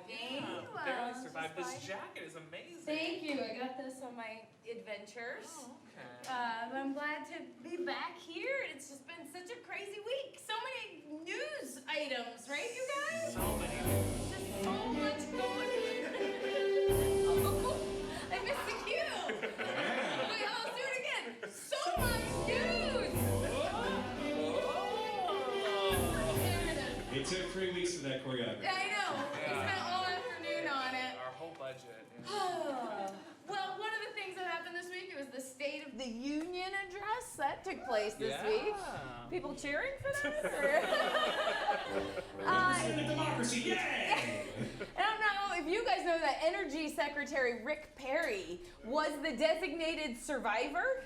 surviving. Yeah, barely survived. This jacket is amazing. Thank you. I got this on my adventures. Oh, okay. I'm glad to be back here. It's just been such a crazy week. So many news items, right, you guys? So many. Just so much going on. Oh, I missed the cue. Wait, let's do it again. So much news. It took 3 weeks for that choreography. I know. We spent all afternoon on it. Our whole budget. Well, one of the things that happened this week, it was the State of the Union address that took place this week. People cheering for that? Senate democracy, yay! I don't know if you guys know that Energy Secretary Rick Perry was the designated survivor.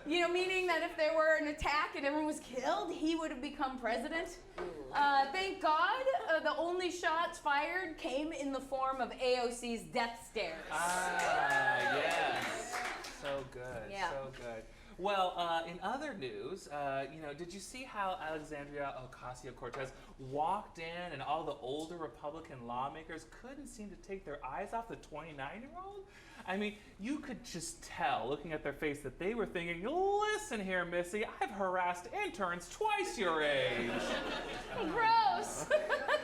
You know, meaning that if there were an attack and everyone was killed, he would have become president. Thank God, the only shots fired came in the form of AOC's death stares. Yes. So good. Yeah. So good. Well, in other news, did you see how Alexandria Ocasio-Cortez walked in and all the older Republican lawmakers couldn't seem to take their eyes off the 29-year-old? I mean, you could just tell, looking at their face, that they were thinking, listen here, Missy, I've harassed interns twice your age. Gross.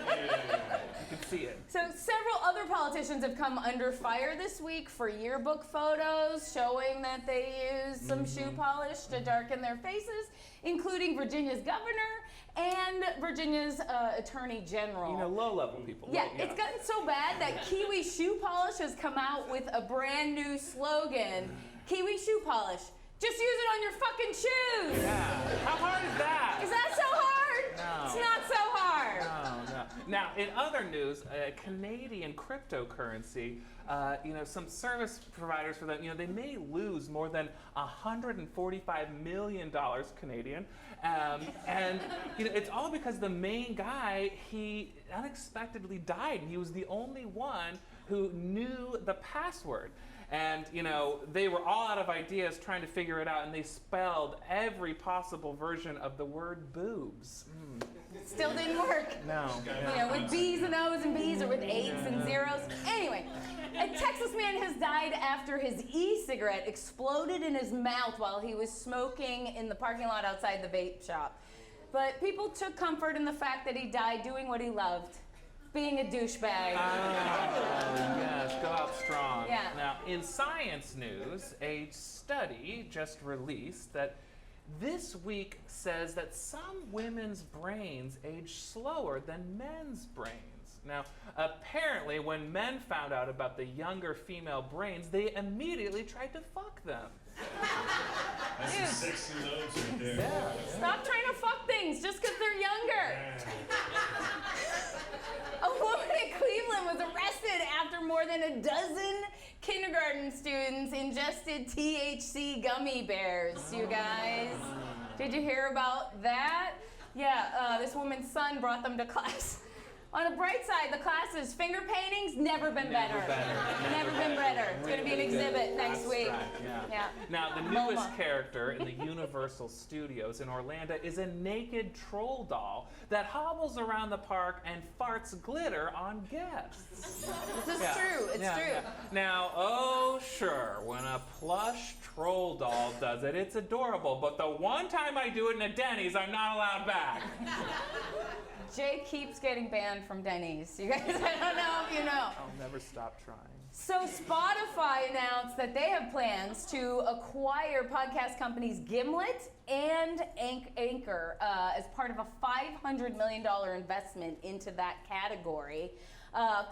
You can see it. So several other politicians have come under fire this week for yearbook photos showing that they used some shoe polish to darken their faces, including Virginia's governor and Virginia's attorney general. You know, low-level people. Yeah, it's gotten so bad that Kiwi Shoe Polish has come out with a brand new slogan. Kiwi Shoe Polish. Just use it on your fucking shoes. Yeah. How hard is that? Is that so hard? No. It's not so hard. No. Now, in other news, Canadian cryptocurrency, some service providers for them, they may lose more than $145 million Canadian. It's all because the main guy, he unexpectedly died, and he was the only one who knew the password. And, they were all out of ideas trying to figure it out, and they spelled every possible version of the word boobs. Still didn't work. No. With B's and O's and B's or with 8s and 0s. Anyway, a Texas man has died after his e-cigarette exploded in his mouth while he was smoking in the parking lot outside the vape shop. But people took comfort in the fact that he died doing what he loved. Being a douchebag. Yes, go out strong. Yeah. Now, in science news, a study just released that this week says that some women's brains age slower than men's brains. Now, apparently, when men found out about the younger female brains, they immediately tried to fuck them. That's some sexy loads right there. Yeah. Stop trying to fuck things just because they're younger. A woman in Cleveland was arrested after more than a dozen kindergarten students ingested THC gummy bears, you guys. Did you hear about that? Yeah, this woman's son brought them to class. On the bright side, the class's finger paintings never been better. Never been better. It's going to be an exhibit next week. Right, Yeah. Now, the newest character in the Universal Studios in Orlando is a naked troll doll that hobbles around the park and farts glitter on guests. This is true. It's true. Now, sure, when a plush troll doll does it, it's adorable. But the one time I do it in a Denny's, I'm not allowed back. Jay keeps getting banned from Denny's. You guys, I don't know if you know. I'll never stop trying. So Spotify announced that they have plans to acquire podcast companies Gimlet and Anchor as part of a $500 million investment into that category,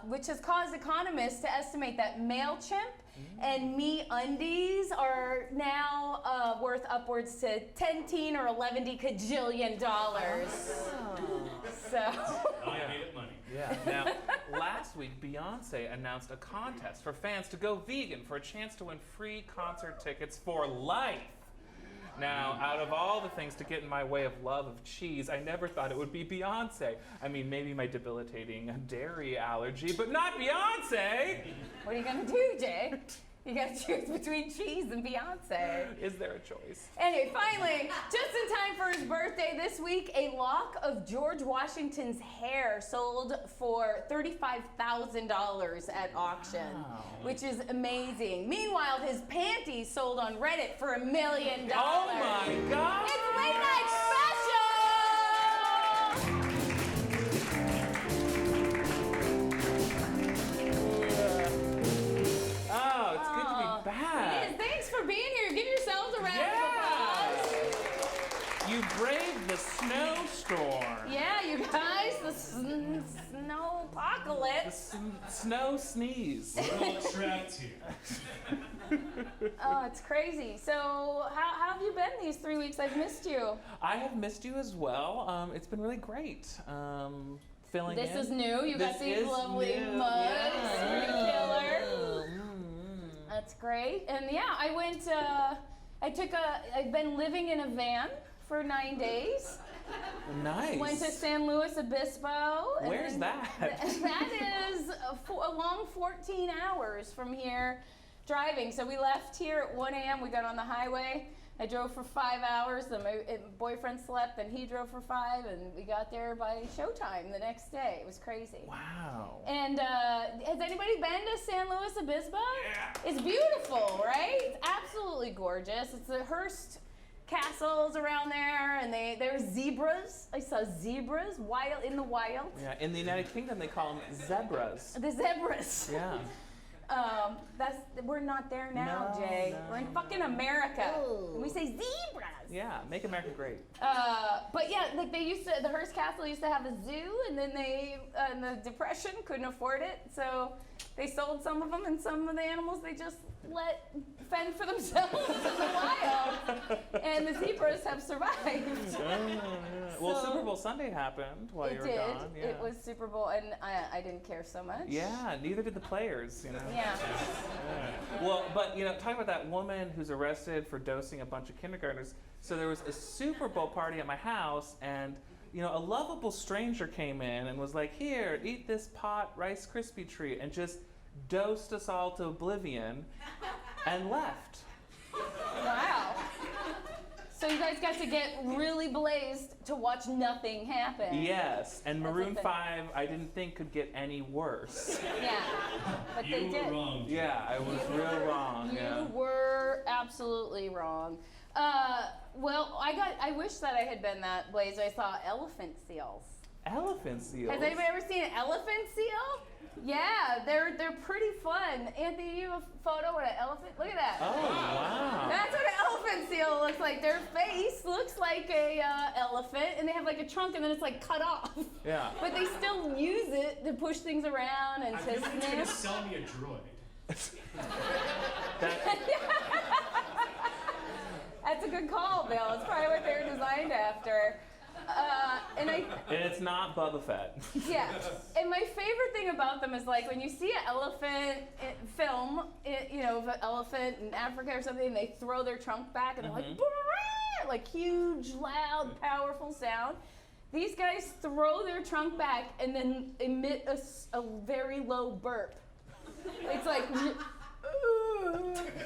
which has caused economists to estimate that MailChimp and MeUndies are now worth upwards to 10 or 11 cajillion dollars. So. I needed money. Yeah. Now, last week, Beyonce announced a contest for fans to go vegan for a chance to win free concert tickets for life. Now, out of all the things to get in my way of love of cheese, I never thought it would be Beyonce. I mean, maybe my debilitating dairy allergy, but not Beyonce! What are you gonna do, Jay? You gotta choose between cheese and Beyonce. Is there a choice? Anyway, finally, just in time for his birthday this week, a lock of George Washington's hair sold for $35,000 at auction, which is amazing. Meanwhile, his panties sold on Reddit for $1 million. Oh my God! It's Late Night Special! Oh, it's good to be back. It is. Thanks for being here. Give yourselves a round of applause. You braved the snowstorm. Yeah, you guys, the snow The apocalypse. snow sneeze. We're all trapped here. Oh, it's crazy. So, how have you been these 3 weeks? I've missed you. I have missed you as well. It's been really great. Filling This in. is new. You got This these is lovely new. mugs. Yeah. Pretty killer. Mm. That's great. And yeah, I went. I've been living in a van for 9 days. Nice. Went to San Luis Obispo. and Where's that? That is a long 14 hours from here driving. So we left here at 1 a.m. We got on the highway. I drove for 5 hours. Then my boyfriend slept, and he drove for 5, and we got there by showtime the next day. It was crazy. Wow. And has anybody been to San Luis Obispo? Yeah. It's beautiful, right? It's absolutely gorgeous. It's the Hearst castles around there, and there's zebras. I saw zebras in the wild. Yeah, in the United Kingdom they call them zebras. The zebras. Yeah. We're not there now, No, Jay. no. We're in fucking America. Ooh. And we say zebras. Yeah, make America great. But yeah, like the Hearst Castle used to have a zoo, and then in the Depression, couldn't afford it, so they sold some of them, and some of the animals they just let fend for themselves in the wild, and the zebras have survived. Oh, yeah. Well, So- Super Bowl Sunday happened while you It were did. gone. Yeah. It was Super Bowl, and I didn't care so much. Yeah, neither did the players, you know. Yeah. Yeah. Well, but talking about that woman who's arrested for dosing a bunch of kindergartners. So there was a Super Bowl party at my house, and a lovable stranger came in and was like, "Here, eat this pot Rice Krispie treat," and just dosed us all to oblivion, and left. Wow. So you guys got to get really blazed to watch nothing happen. Yes, and That's Maroon a thing. 5, I didn't think could get any worse. Yeah. But they You did. were wrong. Yeah, I was real wrong. Yeah. You were absolutely wrong. Well, I wish that I had been that blazed. I saw elephant seals. Elephant seals. Has anybody ever seen an elephant seal? Yeah, they're pretty fun. Anthony, you have a photo with an elephant? Look at that. Oh, wow. That's what an elephant seal looks like. Their face looks like a elephant, and they have like a trunk, and then it's like cut off. Yeah. But they still use it to push things around and I to feel like you're gonna sniff. sell me a droid. That's a good call, Bill. It's probably what they were designed after. And it's not Boba Fett. yeah. And my favorite thing about them is like when you see an elephant film, of an elephant in Africa or something, and they throw their trunk back and they're like, "Brrrr," like huge, loud, powerful sound. These guys throw their trunk back and then emit a very low burp. It's like.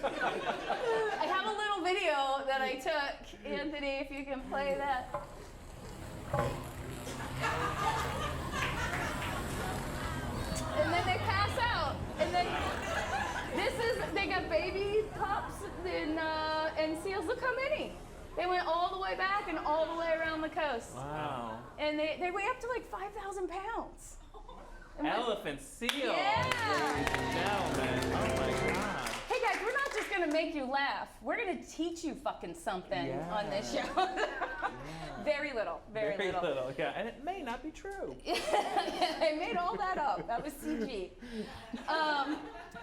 I have a little video that I took, Anthony, if you can play that. And then they pass out. And then they got baby pups and seals. Look how many. They went all the way back and all the way around the coast. Wow. And they weigh up to like 5,000 pounds. And Elephant seal. Yeah. Ladies and gentlemen. Oh my God. Hey guys, we're not just gonna make you laugh. We're gonna teach you fucking something on this show. Very little, very little. Yeah, and it may not be true. I made all that up. That was CG.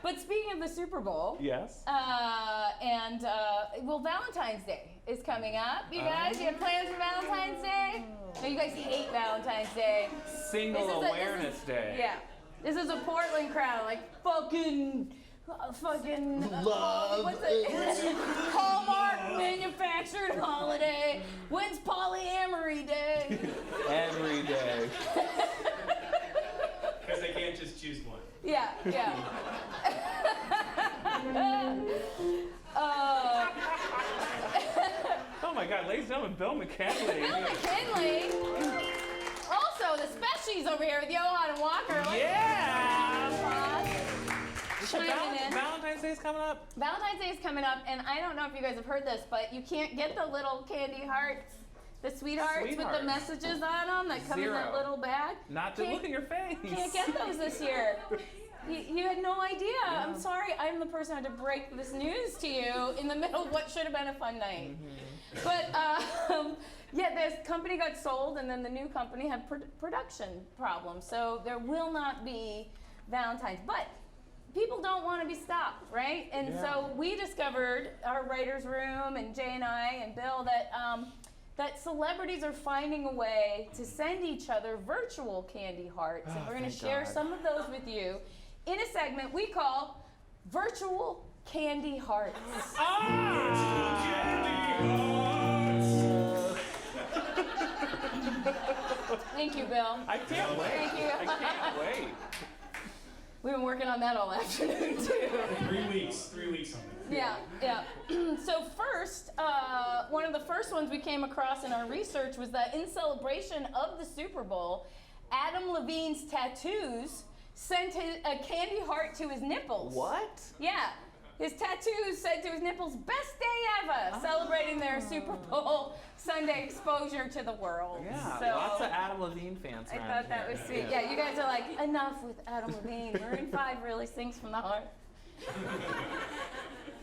But speaking of the Super Bowl, Yes. Valentine's Day is coming up. You guys, you have plans for Valentine's Day? No, you guys hate Valentine's Day. Single Awareness Day. Yeah. This is a Portland crowd, like fucking Love what's it? Hallmark manufactured holiday. When's polyamory day? Every day. Because they can't just choose one. Yeah. gentlemen, Bill McKinley. Bill McKinley. Also, the Specials over here with Johan and Walker. Yeah. Chiming in. Valentine's Day is coming up. Valentine's Day is coming up, and I don't know if you guys have heard this, but you can't get the little candy hearts, the sweethearts with the messages on them that come in that little bag. Not to look at your face. Can't get those this year. You had no idea. Yeah. I'm sorry. I'm the person who had to break this news to you in the middle of what should have been a fun night. Mm-hmm. But yeah, this company got sold, and then the new company had production problems. So there will not be Valentine's. But people don't want to be stopped, right? And so we discovered, our writer's room, and Jay and I and Bill, that celebrities are finding a way to send each other virtual candy hearts. And we're going to share some of those with you in a segment we call Virtual Candy Hearts. Thank you, Bill. I can't wait. Thank you. I can't wait. We've been working on that all afternoon, too. 3 weeks. 3 weeks on it. Yeah. So first, one of the first ones we came across in our research was that in celebration of the Super Bowl, Adam Levine's tattoos sent a candy heart to his nipples. What? Yeah. His tattoos said to his nipples, "Best day ever," celebrating their Super Bowl Sunday exposure to the world. Yeah, so, lots of Adam Levine fans. I thought that was sweet. Yeah, you guys are like, enough with Adam Levine. Maroon 5 really sings from the heart.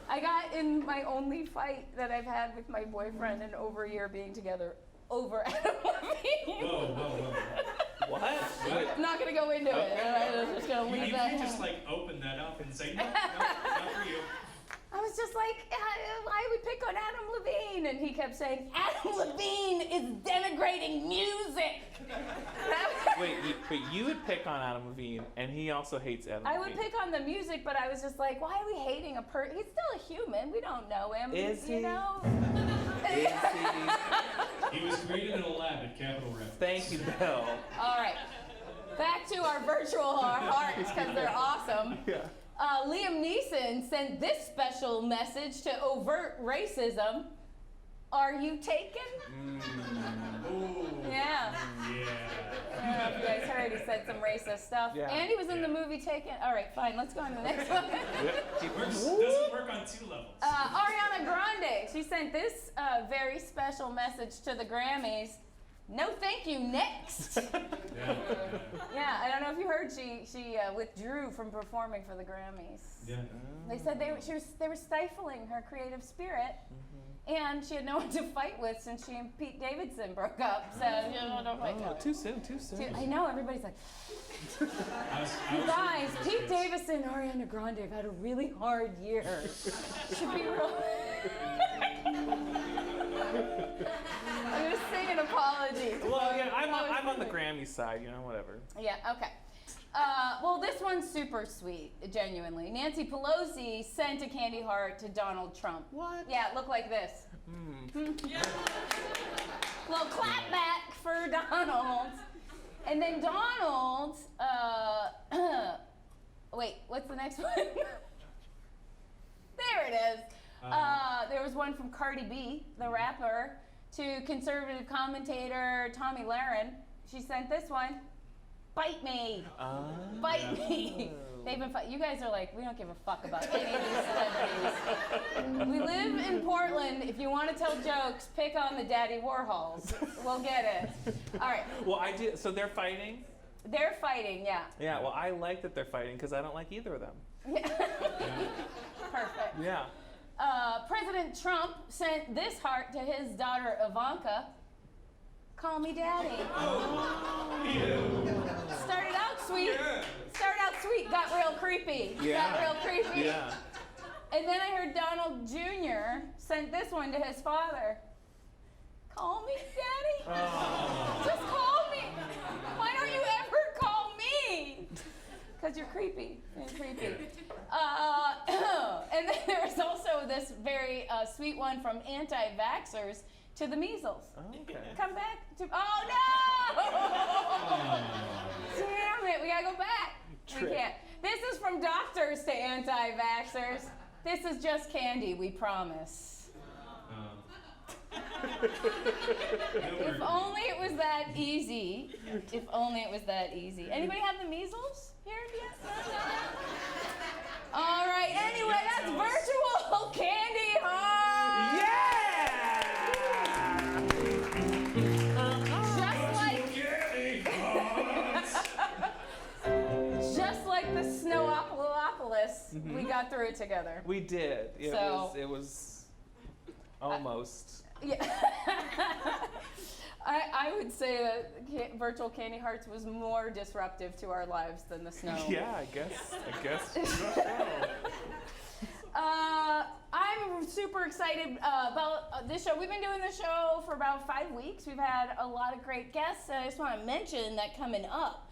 I got in my only fight that I've had with my boyfriend in over a year being together over Adam Levine. Whoa. What? I'm not going to go into it. I'm just going to leave that. You just like open that up and say, no, not for you. I was just like, why we pick on Adam Levine? And he kept saying, Adam Levine is denigrating music. Wait, you would pick on Adam Levine, and he also hates Adam Levine. I would pick on the music, but I was just like, why are we hating a person? He's still a human. We don't know him. Is he? You know? Is he? He was created in a lab at Capitol Records. Thank you, Bill. All right. Back to our virtual hearts, because they're awesome. Yeah. Liam Neeson sent this special message to overt racism. Are you taken? Ooh. Yeah. Yeah. I don't know if you guys heard, he said some racist stuff. Yeah. And he was in the movie Taken. All right, fine, let's go on to the next one. Doesn't work on 2 levels. Ariana Grande, she sent this very special message to the Grammys. No thank you, next. Yeah, I don't know if you heard, she withdrew from performing for the Grammys. Yeah. They said they were stifling her creative spirit, and she had no one to fight with since she and Pete Davidson broke up. So don't fight. Too soon. I know, everybody's like, you guys, Pete Davidson and Ariana Grande have had a really hard year. Should be real. I'm gonna sing an apology. Well, yeah, I'm on the Grammy side, whatever. Yeah, okay. Well, this one's super sweet, genuinely. Nancy Pelosi sent a candy heart to Donald Trump. What? Yeah, it looked like this. Yeah. Little clap back for Donald. And then Donald, wait, what's the next one? There it is. There was one from Cardi B, the rapper, to conservative commentator Tommy Lahren. She sent this one. Bite me. Bite me. They've been you guys are like, we don't give a fuck about any of these celebrities. We live in Portland. If you want to tell jokes, pick on the Daddy Warhols. We'll get it. All right. Well, I did. So they're fighting? They're fighting, yeah. Yeah, well, I like that they're fighting because I don't like either of them. Perfect. Yeah. President Trump sent this heart to his daughter Ivanka. Call me daddy. Started out sweet. Got real creepy. Yeah. And then I heard Donald Jr. sent this one to his father. Call me daddy. Just call me. Why don't you ever call me? Because you're creepy. And then there's also this very sweet one from anti-vaxxers to the measles. Okay. Come back to. Oh no! Damn it! We gotta go back. We can't. This is from doctors to anti-vaxxers. This is just candy. We promise. If only it was that easy. If only it was that easy. Anybody have the measles here? Yes? No? All right. Anyway, that's virtual candy heart. Just like the Snowopolopolis, we got through it together. We did. It was almost. Yeah. I would say that virtual candy hearts was more disruptive to our lives than the snow. Yeah, I guess. I'm super excited about this show. We've been doing this show for about 5 weeks. We've had a lot of great guests. I just want to mention that coming up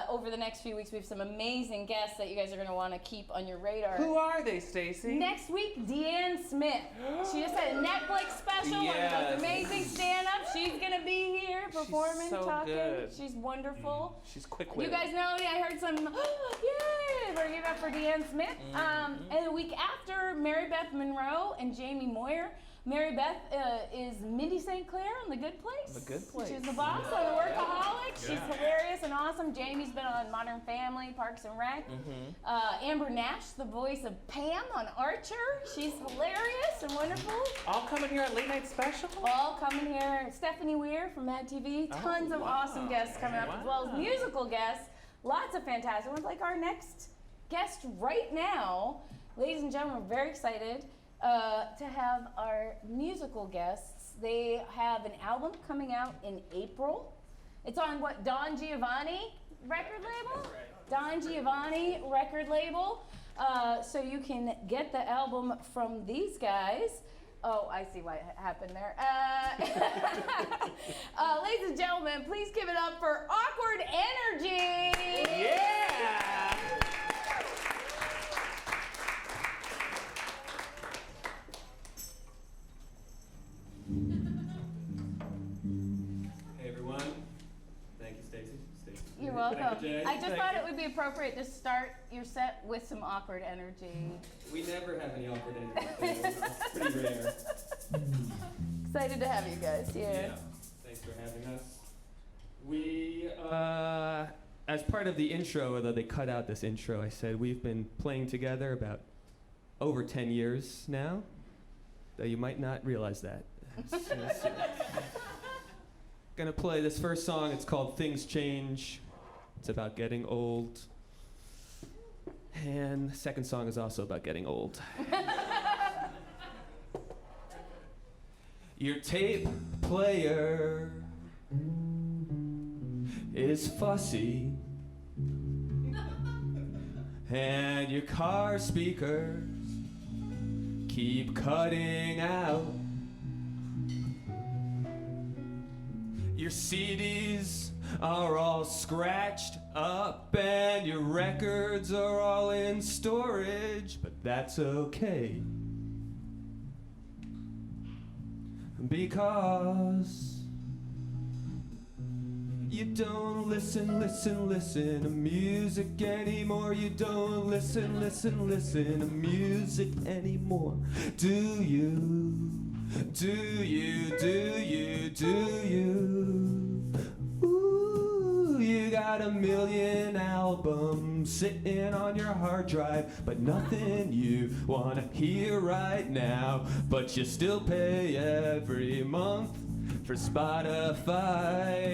over the next few weeks, we have some amazing guests that you guys are going to want to keep on your radar. Who are they, Stacey? Next week, Deanne Smith. She just had a Netflix special, one of those amazing stand-ups. She's going to be here performing, so talking. good. She's wonderful. She's quick-witted. You guys know, I heard some, yay, we're giving up for Deanne Smith. And the week after, Mary Beth Monroe and Jamie Moyer. Mary Beth is Mindy St. Clair on The Good Place. The Good Place. She's the boss on The Workaholic. She's hilarious and awesome. Jamie's been on Modern Family, Parks and Rec. Amber Nash, the voice of Pam on Archer. She's hilarious and wonderful. All coming here at Late Night Special? All coming here. Stephanie Weir from Mad TV. Tons of awesome guests coming up, as well as musical guests. Lots of fantastic ones, like our next guest right now. Ladies and gentlemen, we're very excited to have our musical guests. They have an album coming out in April. It's on what, Don Giovanni record label? That's right. Don Giovanni record label. So you can get the album from these guys. Oh, I see what happened there. Ladies and gentlemen, please give it up for Awkward Energy. Yeah! Hey everyone. Thank you, Stacey. You're welcome. Thank you, Jay. I just Thank thought you. it would be appropriate to start your set with some awkward energy. We never have any awkward endings. It's pretty rare. Excited to have you guys here. Yeah. Thanks for having us. We, as part of the intro, although they cut out this intro, I said we've been playing together about over 10 years now, though you might not realize that. Gonna play this first song. It's called Things Change. It's about getting old. And the second song is also about getting old. Your tape player is fussy, and your car speakers keep cutting out. Your CDs are all scratched up, and your records are all in storage, but that's okay. Because you don't listen to music anymore. You don't listen to music anymore. Do you? Ooh, you got 1 million albums sitting on your hard drive, but nothing you wanna hear right now. But you still pay every month for Spotify.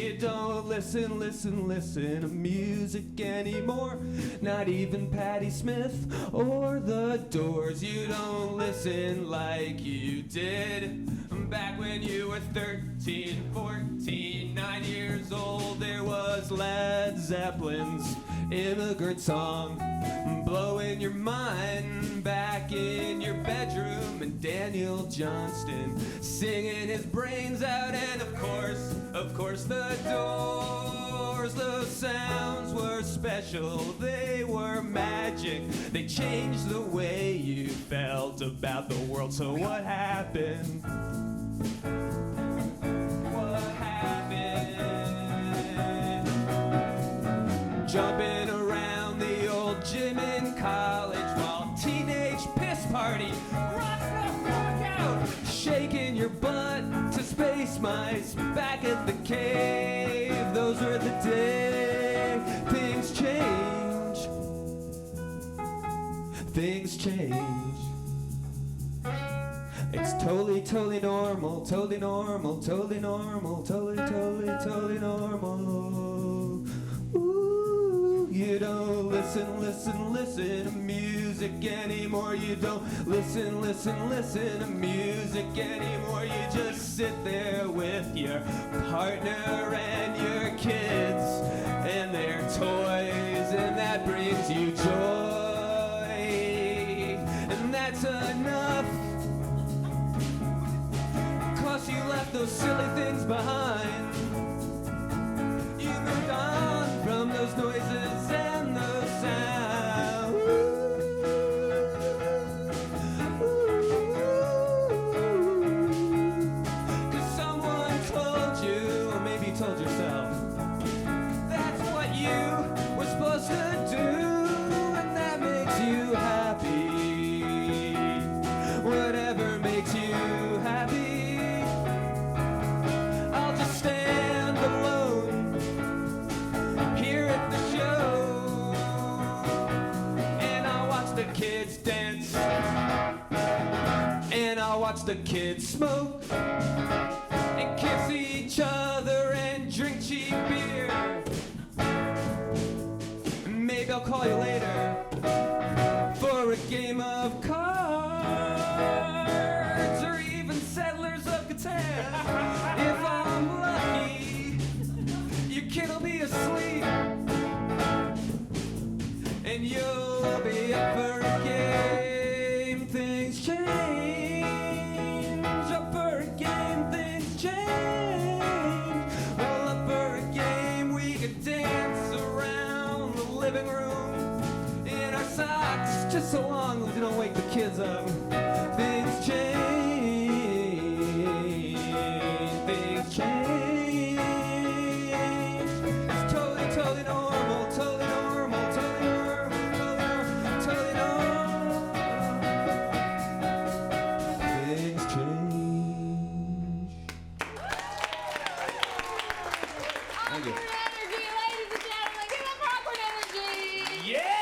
You don't listen to music anymore. Not even Patti Smith or The Doors. You don't listen like you did back when you were 13, 14, 9 years old. There was Led Zeppelin's Immigrant Song blowing your mind back in your bedroom, and Daniel Johnston singing his brains out, and of course the Doors. Those sounds were special, they were magic, they changed the way you felt about the world. So what happened? Jumping around the old gym in college while teenage piss party rocks the mice back at the cave. Those were the days. Things change. Things change. It's totally, totally normal, totally normal, totally normal, totally, totally, totally normal. Ooh, you don't listen, listen, listen to music anymore. You don't listen, listen, listen to music anymore. You just sit there with your partner and your kids and their toys, and that brings you joy. And that's enough. You left those silly things behind. You moved on from those noises and those sounds. Cause someone told you, or maybe you told yourself, that's what you were supposed to do, and that makes you happy. Whatever makes you happy. Stand alone here at the show, and I'll watch the kids dance, and I'll watch the kids smoke and kiss each other and drink cheap beer. And maybe I'll call you later for a game of cards or even Settlers of Catan. If I'm lucky, your kid'll be asleep, and you'll be up for a game. Things change. Up for a game. Things change. Well, up for a game. We could dance around the living room in our socks, just so long as we don't wake the kids up. Things change. Things change. It's totally, totally normal, totally normal, totally normal, totally normal. Things change. Thank you. Awkward energy, ladies and gentlemen. Give up awkward energy. Yeah!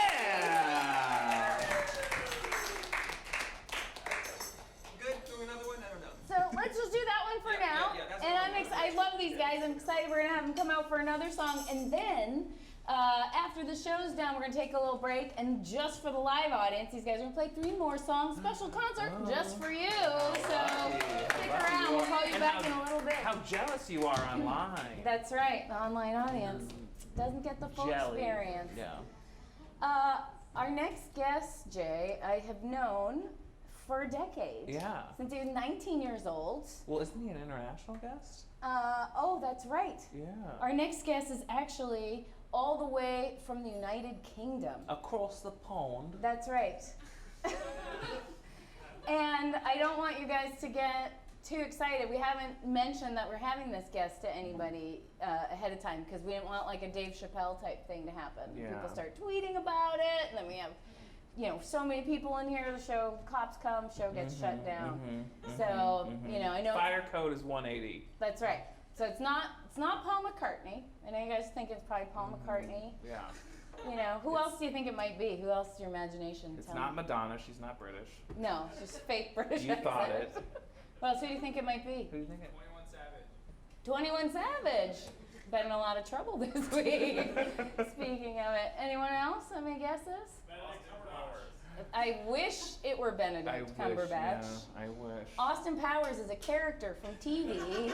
Good. Do another one? I don't know. So let's just do that one for now. that's And what I love these guys. I'm excited. We're gonna have them come out for another song, and then after the show's done, we're gonna take a little break. And just for the live audience, these guys are gonna play 3 more songs, special concert just for you. So stick around. We'll call you back in a little bit. How jealous you are online. That's right. The online audience doesn't get the full Jelly. experience. Yeah. Our next guest, Jay, I have known for a decade. Yeah. Since he was 19 years old. Well, isn't he an international guest? Oh, that's right. Yeah. Our next guest is actually all the way from the United Kingdom. Across the pond. That's right. And I don't want you guys to get too excited. We haven't mentioned that we're having this guest to anybody ahead of time because we didn't want like a Dave Chappelle type thing to happen. Yeah. People start tweeting about it, and then we have, so many people in here. The show, cops come, show gets shut down. So I know Fire code is 180. that's right. So it's not Paul McCartnney. I know you guys think it's probably Paul McCartney. Yeah. Who else do you think it might be? Who else is your imagination? It's telling not you? Madonna. She's not British. No, she's fake British. You thought accent. it. What else? Who do you think it might be? Who do you think it? 21 Savage. Been in a lot of trouble this week. Speaking of it, anyone else? Any guesses? I wish it were Benedict Cumberbatch. Yeah, I wish. Austin Powers is a character from TV.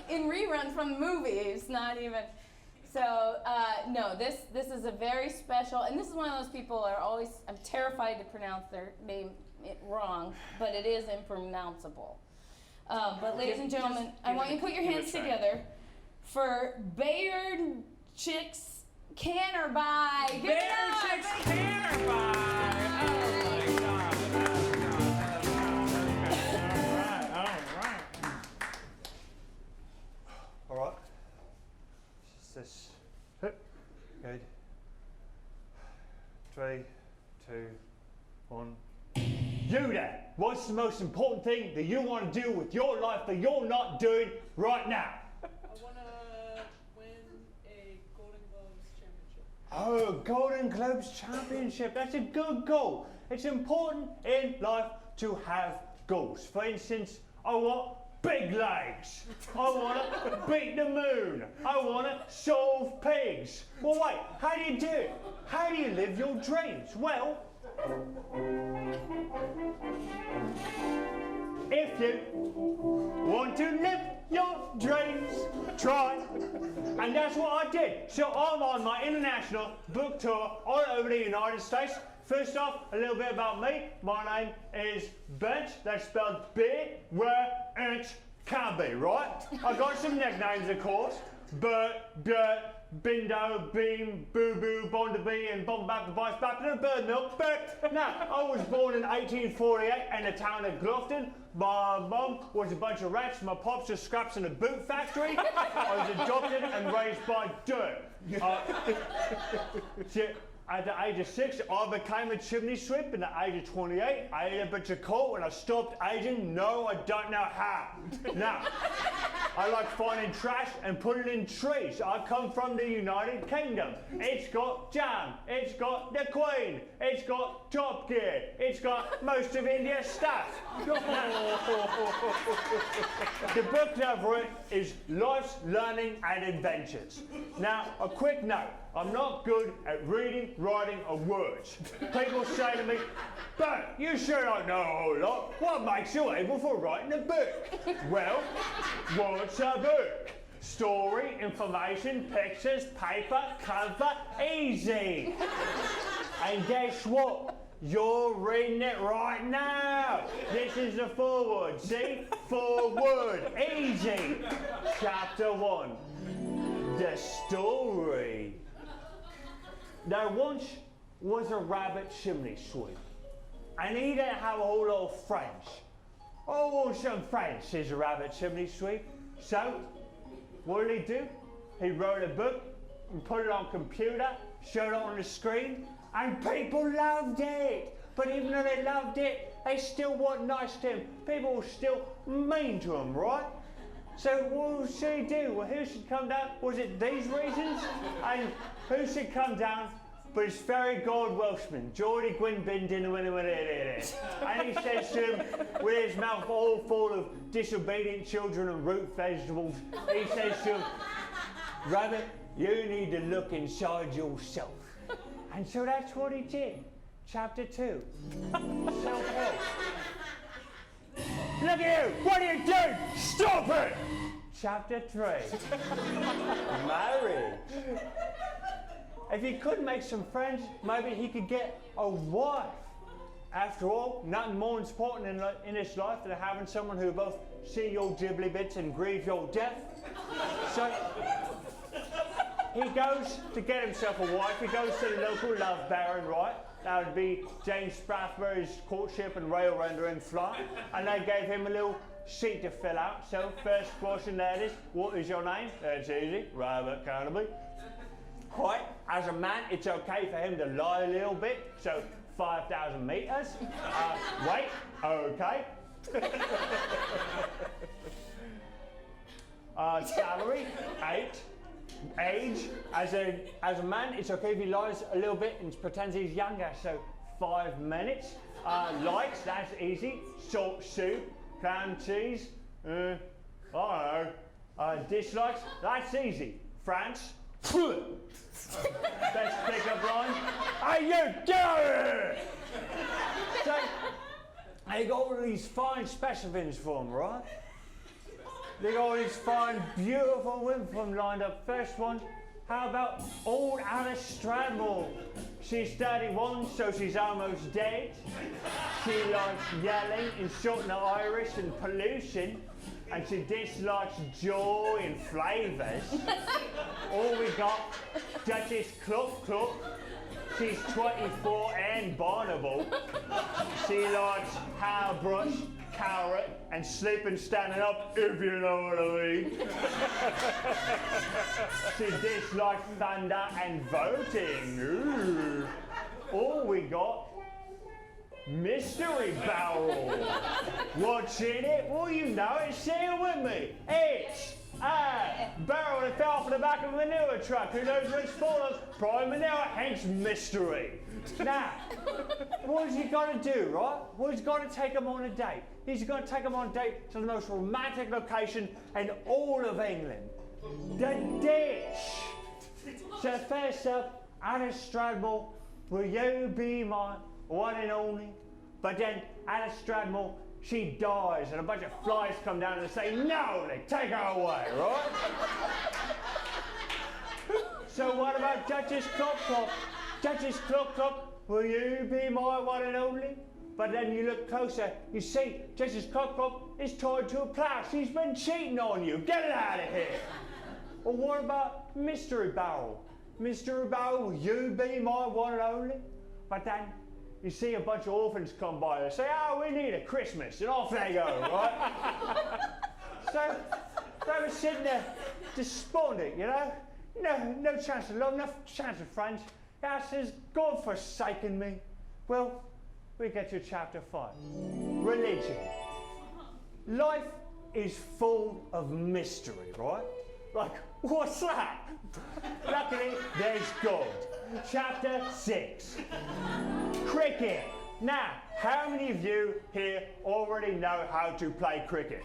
In reruns from movies, not even. So, no, this is a very special, and this is one of those people are always, I'm terrified to pronounce their name wrong, but it is impronounceable. But ladies and gentlemen, I want you to put your hands together for Bayard Chicks Can or Buy. Give it Bayard up. Chicks Can or Buy. Oh my God. All right. All right. Just this. Good. 3, 2, 1. You there, what's the most important thing that you want to do with your life that you're not doing right now? I want to win a Golden Globes championship. Oh, Golden Globes Championship. That's a good goal. It's important in life to have goals. For instance, I want big legs. I want to beat the moon. I want to solve pigs. Well, wait, how do you do it? How do you live your dreams? Well, if you want to live your dreams, try. And that's what I did. So I'm on my international book tour all over the United States. First off, a little bit about me. My name is Bent. That's spelled B-where-ent-can-be, right? I got some nicknames, of course. Bert, Gert, Bindo, Beam, Boo Boo, Bondabee, and Bombap the Vice Baptist and Bird Milk. But now, I was born in 1848 in the town of Gloughton. My mum was a bunch of rats. My pops just scraps in a boot factory. I was adopted and raised by dirt. At the age of 6, I became a chimney sweep. At the age of 28, I ate a bunch of coal and I stopped aging. No, I don't know how. Now, I like finding trash and putting it in trees. I come from the United Kingdom. It's got jam. It's got the Queen. It's got Top Gear. It's got most of India's stuff. The book that I've written is Life's Learning and Adventures. Now, a quick note. I'm not good at reading, writing, or words. People say to me, "But you sure don't know a whole lot. What makes you able for writing a book?" Well, what's a book? Story, information, pictures, paper, cover, easy. And guess what? You're reading it right now. This is the foreword, see? Foreword, easy. Chapter 1, the story. There once was a rabbit chimney sweep, and he didn't have a whole lot of friends. "I want some friends," says the rabbit chimney sweep. So, what did he do? He wrote a book and put it on computer, showed it on the screen, and people loved it. But even though they loved it, they still weren't nice to him. People were still mean to him, right? So what should he do? Well, who should come down? Was it these reasons? And who should come down but his fairy god Welshman, Geordie Gwyn Bindin, and he says to him, with his mouth all full of disobedient children and root vegetables, he says to him, "Rabbit, you need to look inside yourself." And so that's what he did. Chapter 2, self-help. "Look at you! What are you doing? Stop it!" Chapter 3, marriage. If he could make some friends, maybe he could get a wife. After all, nothing more important in this life than having someone who both see your ghibli bits and grieve your death. So he goes to get himself a wife. He goes to the local love baron, right? That would be James Strathbury's courtship and rail rendering flat. And they gave him a little sheet to fill out. So first question there is, what is your name? That's easy, Robert Carnaby. Right, as a man, it's okay for him to lie a little bit. So 5,000 meters. Wait, okay. Salary, 8. Age, as a man, it's okay if he lies a little bit and pretends he's younger, so 5 minutes. Likes, that's easy. Salt soup, clam cheese, I don't know. Dislikes, that's easy. France, best pickup line, "How you doing?" So, they got all these fine specimens for him, right? They got all these fine, beautiful women for him lined up. First one, how about old Alice Stradmore? She's 31, so she's almost dead. She likes yelling, insulting the Irish and pollution, and she dislikes joy and flavours. Or we got Duchess Cluck Cluck. She's 24 and Barnable. She likes hairbrush, carrot, and sleeping standing up, if you know what I mean. She dislikes thunder and voting. Ooh. Or we got mystery barrel. What's in it? Well, you know it. Say it with me. It's a barrel that fell off the back of a manure truck. Who knows what it's full of? Probably manure, hence mystery. Now, what has he got to do, right? Well, he's got to take him on a date. He's going to take him on a date to the most romantic location in all of England. The ditch. So first up, Anna Stradmore, will you be my one and only? But then Anna Stradmore, she dies and a bunch of flies come down and say, no, they take her away, right? So what about Duchess Clop Clop? Duchess Clop Clop, will you be my one and only? But then you look closer, you see Duchess Clop Clop is tied to a plough. She's been cheating on you. Get it out of here. Or what about Mystery Barrel? Mystery Barrel, will you be my one and only? But then you see a bunch of orphans come by and say, oh, we need a Christmas, and off they go, right? So they were sitting there despondent, you know? No chance of love, no chance of friends. God says, God forsaken me. Well, we get to chapter 5. Religion. Life is full of mystery, right? Like, what's that? Luckily, there's God. Chapter 6. Cricket. Now, how many of you here already know how to play cricket?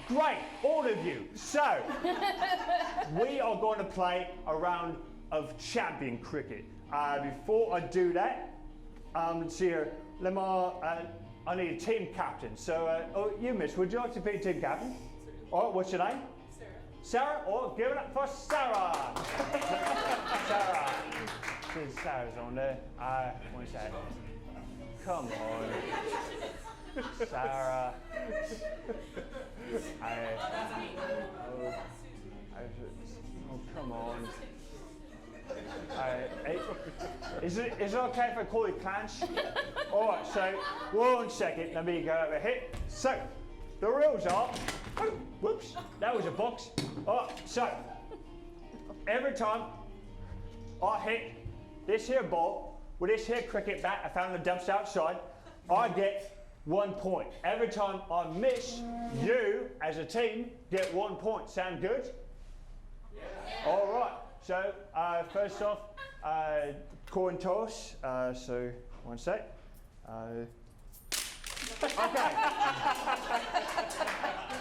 Great, all of you. So, we are going to play a round of champion cricket. Before I do that, let's see here, I need a team captain. So, you miss, would you like to be a team captain? All right, what's your name? Sarah, or give it up for Sarah. Sarah. Since Sarah's on there, one second. Come on. Sarah. Oh, come on. Is it okay if I call you Clanch? All right, so 1 second, let me go over here. So, the rules are, oh, whoops, that was a box. All right, so, every time I hit this here ball with this here cricket bat I found in the dumpster outside, I get 1 point. Every time I miss, you, as a team, get 1 point. Sound good? Yeah. All right. So, first off, coin toss. So, 1 sec. Okay.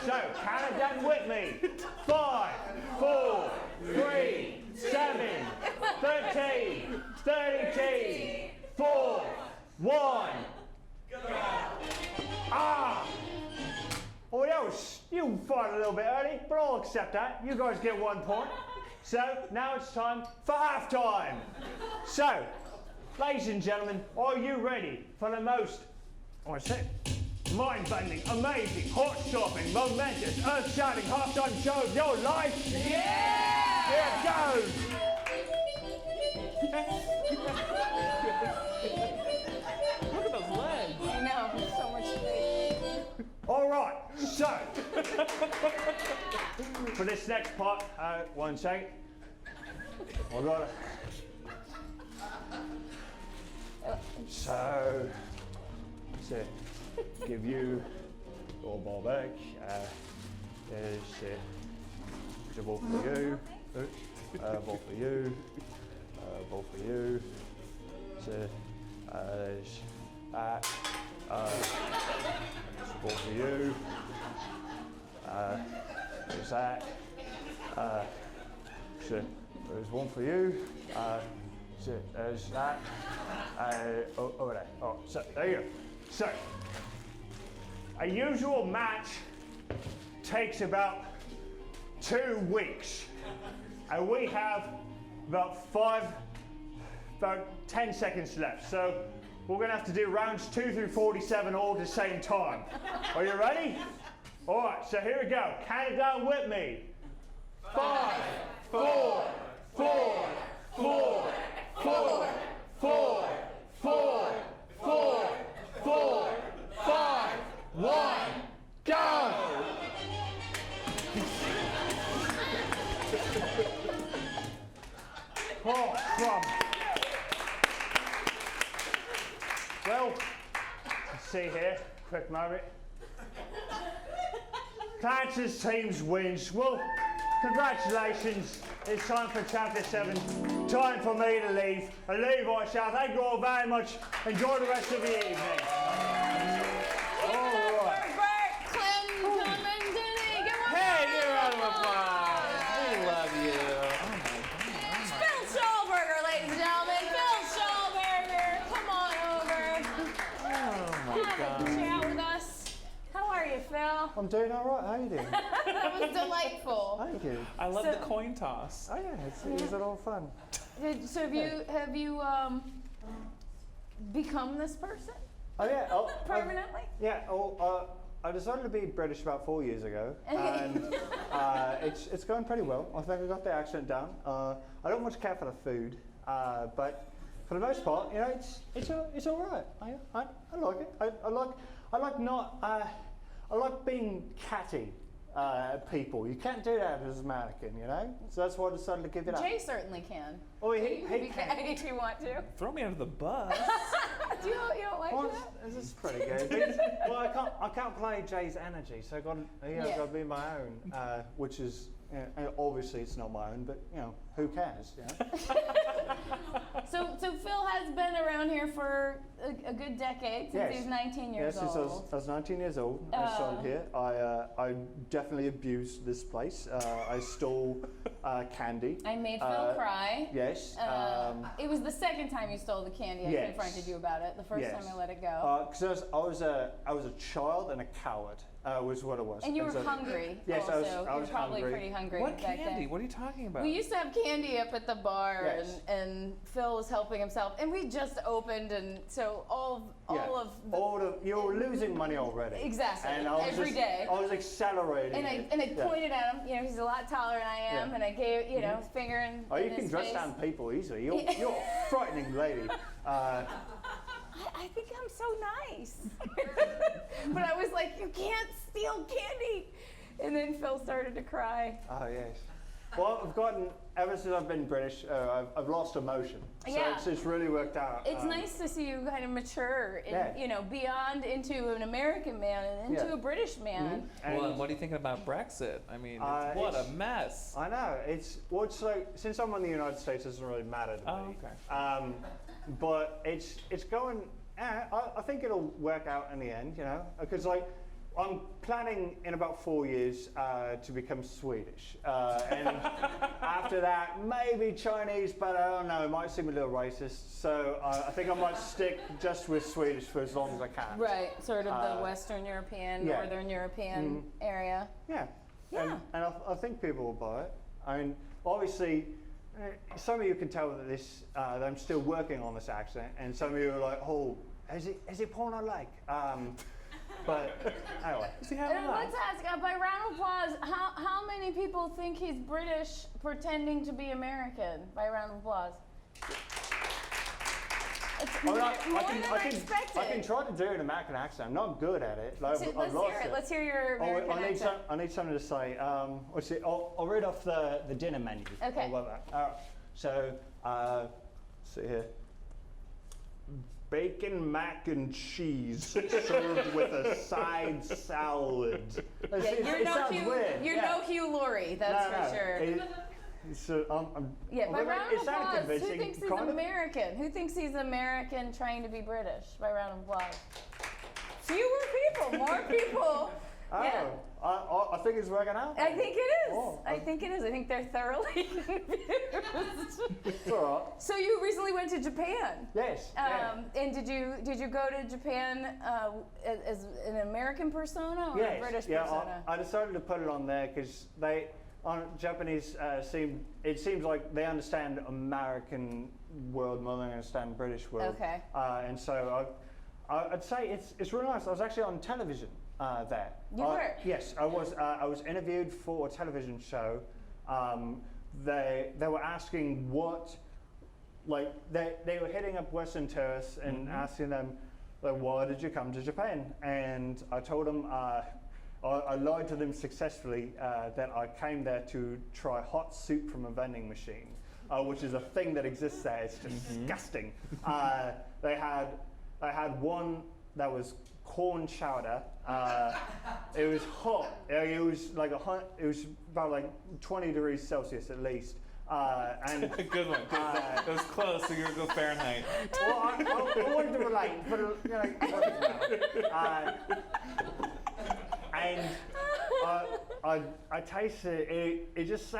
So, count it down with me. 5, 4, 3, 7, 13, 32, 4, 1. Ah! Oh, that was, you fought a little bit early, but I'll accept that. You guys get 1 point. So, now it's time for halftime. So, ladies and gentlemen, are you ready for the most, mind-bending, amazing, heart-stopping, momentous, earth-shattering halftime show of your life? Yeah! Here it goes! Look at those legs. I know, so much space. All right, so, for this next part, 1 second. I got it. So, give you your ball back. There's a ball for you. Ball for you. Ball for you. So, there's that. There's a ball for you. There's that. So, there's one for you. So, there's that. Over there. Oh, so there you go. So, a usual match takes about 2 weeks, and we have about 10 seconds left. So, we're going to have to do rounds 2 through 47 all at the same time. Are you ready? All right. So here we go. Count it down with me. 5, 4, 4, 4, 4, 4, 4, 4, 4, 5, 1, go! Oh, crumb. Well, see here, quick moment. Clancy's team's wins. Well, congratulations. It's time for Chapter 7. Time for me to leave. And leave I shall. Thank you all very much. Enjoy the rest of the evening. All right. Bert, Clem, Tom, and Denny. Give one Hey, more give a round of round. applause. We love you. Oh my God. Phil Schallberger, ladies and gentlemen. Phil Schallberger, come on over. Oh my Have a God. chat with us. How are you, Phil? I'm doing all right. How are you doing? That was delightful. Thank you. I love So- the coin toss. Oh yeah, it's a lot of fun. So have you become this person Oh yeah. permanently? I decided to be British about 4 years ago, and it's going pretty well. I think I got the accent down. I don't much care for the food, but for the most part, you know, it's all right. I like it. I like being catty. People. You can't do that as an American, you know? So that's why I decided to give it up. Jay certainly can. Oh, he You can. if you want to. Throw me under the bus. You don't like Well, that? this is pretty good. Well, I can't play Jay's energy, so I've got to be my own, which is obviously it's not my own, but you know who cares? You know? So Phil has been around here for a good decade, since he was 19 years Yes, since old. I was 19 years old, I started here. I definitely abused this place. I stole candy. I made Phil cry. Yes. It was the second time you stole the candy. I Yes. confronted you about it. The first Yes. time I let it go. Because I was a child and a coward. Was what it was. And you were so- hungry. Yes, also. I was You were probably hungry. pretty hungry What back candy? then. What are you talking about? We used to have candy up at the bar, Yes. and Phil was helping himself, and we just opened, and so all of the, you're losing money already. Exactly. And I was Every just- day. I was accelerating. and I it. Yeah. pointed at him. You know, he's a lot taller than I am, Yeah. and I gave his finger in. Oh, you in can his dress face. down people easily. You're a frightening lady. I think I'm so nice. But I was like, you can't steal candy. And then Phil started to cry. Oh yes. Well, I've gotten ever since I've been British. I've lost emotion. So Yeah. it's really worked out. It's nice to see you kind of mature, and, Yeah. beyond into an American man and into Yeah. a British man. And Well, what are you thinking about Brexit? I mean, what a it's- mess. I know it's like since I'm in the United States, it doesn't really matter to Oh, me. okay. But it's going. I think it'll work out in the end, you know, because like I'm planning in about 4 years to become Swedish, and after that maybe Chinese, but I don't know. It might seem a little racist, so I think I might stick just with Swedish for as long as I can. Right, sort of the Western European, yeah. Northern European area. Yeah. Yeah. And I think people will buy it. I mean, obviously, some of you can tell that that I'm still working on this accent, and some of you are like, "Oh, is it porno like?" But anyway. Let's ask, by round of applause, how many people think he's British pretending to be American? By round of applause. It's more than I expected. I can try to do an American accent. I'm not good at it. Like, So I've let's lost hear it. it. Let's hear your American accent. I need something to say. Let's see. I'll read off the dinner menu. Okay. How about that? So, see here. Bacon, mac and cheese served with a side salad. Yeah, it sounds weird. You're yeah. no Hugh Laurie, that's No, for sure. Yeah, by round of it sounded applause, who convincing, thinks he's kind of. American? Who thinks he's American trying to be British? By round of applause. Fewer people, more people. Oh, Yeah. I think it's working out. I think it is. Oh, I think it is. I think they're thoroughly confused. It's all right. So you recently went to Japan. Yes. yeah. And did you go to Japan as an American persona or a British persona? I decided to put it on there because Japanese seems like they understand American world more than they understand British world. Okay. And so I'd say it's really nice. I was actually on television there. You were? Yes, I was. I was interviewed for a television show. They were asking what, like they were hitting up Western tourists and asking them, like, why did you come to Japan? And I told them. I lied to them successfully that I came there to try hot soup from a vending machine, which is a thing that exists there. It's disgusting. They had one that was corn chowder. It was hot. It was like it was about like 20 degrees Celsius at least. And Good one. It was close, so you're gonna go Fahrenheit. well, I wanted to relate, but you know, and I tasted it. It just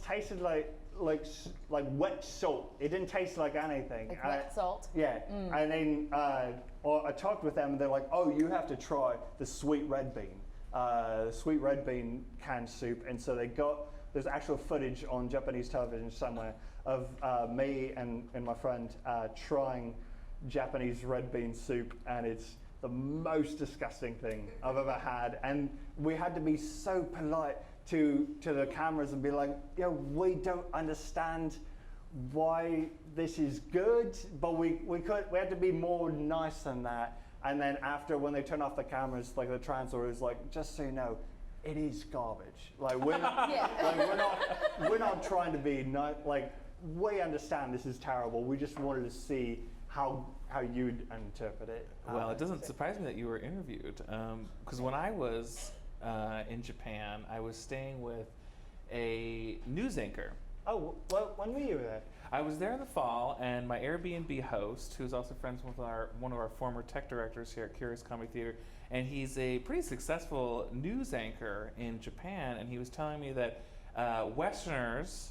tasted like wet salt. It didn't taste like anything. Like wet salt? Yeah. And then I talked with them, and they're like, "Oh, you have to try the sweet red bean canned soup." And so there's actual footage on Japanese television somewhere of me and my friend trying Japanese red bean soup, and it's the most disgusting thing I've ever had. And we had to be so polite to the cameras and be like, we don't understand why this is good, but we had to be more nice than that. And then after, when they turn off the cameras, like the translator was like, just so you know, it is garbage. Like we're not, we're not trying to be like, we understand this is terrible. We just wanted to see how you'd interpret it. Well, it doesn't surprise me that you were interviewed, because when I was in Japan, I was staying with a news anchor. Oh, well, when were you there? I was there in the fall, and my Airbnb host, who's also friends with one of our former tech directors here at Curious Comedy Theater, and he's a pretty successful news anchor in Japan, and he was telling me that Westerners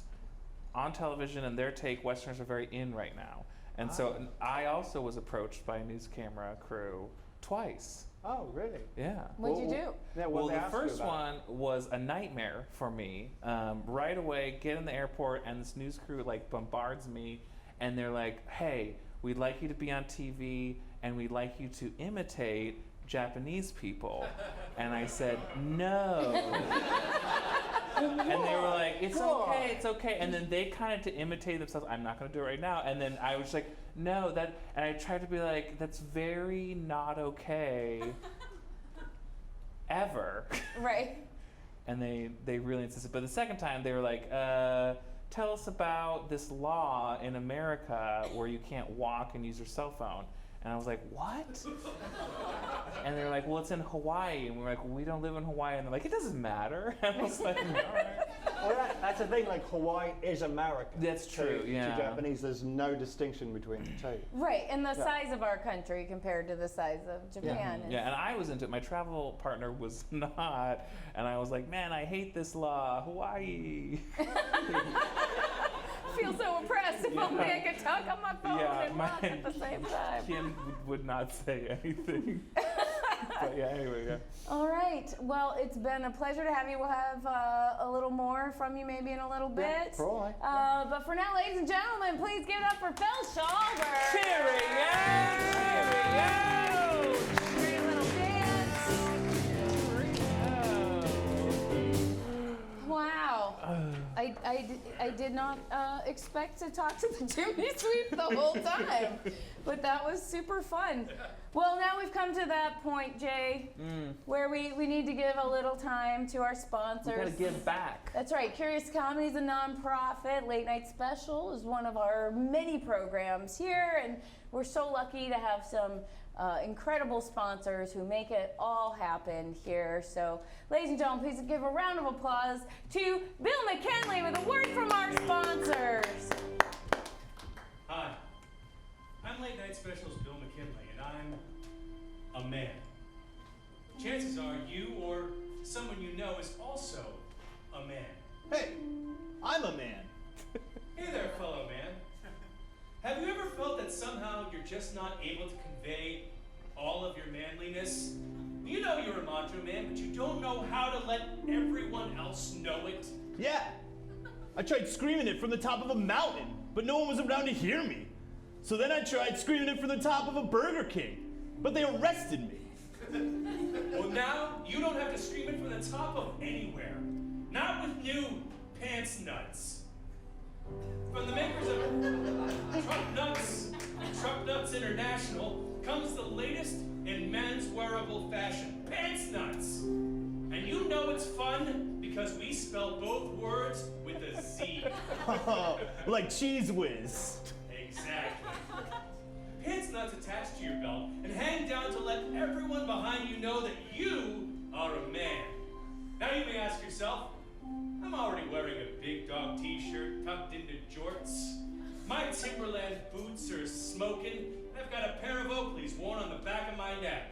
on television and their take, Westerners are very in right now. And so I also was approached by a news camera crew twice. Oh, really? Yeah. What'd you do? Yeah, Well, what'd they the ask you first about? one was a nightmare for me. Right away, get in the airport, and this news crew like bombards me, and they're like, "Hey, we'd like you to be on TV, and we'd like you to imitate Japanese people." And I said, "No." And they were like, "It's okay, it's okay." And then they kind of to imitate themselves. I'm not going to do it right now. And then I was like, "No, that." And I tried to be like, "That's very not okay." Ever. Right. And they really insisted. But the second time they were like, "Tell us about this law in America where you can't walk and use your cell phone." And I was like, "What?" And they were like, "Well, it's in Hawaii." And we were like, "Well, we don't live in Hawaii." And they're like, "It doesn't matter." And I was like, "All right." Well, that's the thing, like Hawaii is America. That's true, yeah. To Japanese, there's no distinction between the two. Right, and the size of our country compared to the size of Japan. is- Yeah, and I was into it. My travel partner was not. And I was like, "Man, I hate this law. Hawaii." I feel so oppressed. If only I could talk on my phone and laugh at the same time. Kim would not say anything. But yeah, anyway, yeah. All right. Well, it's been a pleasure to have you. We'll have a little more from you maybe in a little bit. Probably. But for now, ladies and gentlemen, please give it up for Phil Schallberger. Cheerio! Great little dance. Wow. I did not expect to talk to the chimney sweep the whole time, but that was super fun. Well, now we've come to that point, Jay, where we need to give a little time to our sponsors. We gotta give back. That's right. Curious Comedy is a nonprofit. Late Night Special is one of our many programs here, and we're so lucky to have some incredible sponsors who make it all happen here. So, ladies and gentlemen, please give a round of applause to Bill McKinley with a word from our sponsors. Hi, I'm Late Night Special's Bill McKinley, and I'm a man. Chances are you or someone you know is also a man. Hey, I'm a man. Hey there, fellow man. Have you ever felt that somehow you're just not able to convey all of your manliness? You know you're a macho man, but you don't know how to let everyone else know it. Yeah, I tried screaming it from the top of a mountain, but no one was around to hear me. So then I tried screaming it from the top of a Burger King, but they arrested me. Well, now you don't have to scream it from the top of anywhere. Not with new pants nuts. From the makers of Truck Nuts International, comes the latest in men's wearable fashion, pants nuts. And you know it's fun because we spell both words with a Z. Like Cheese Whiz. Exactly. Pants nuts attach to your belt and hang down to let behind you know that you are a man. Now you may ask yourself, I'm already wearing a big dog t-shirt tucked into jorts. My Timberland boots are smoking, and I've got a pair of Oakleys worn on the back of my neck.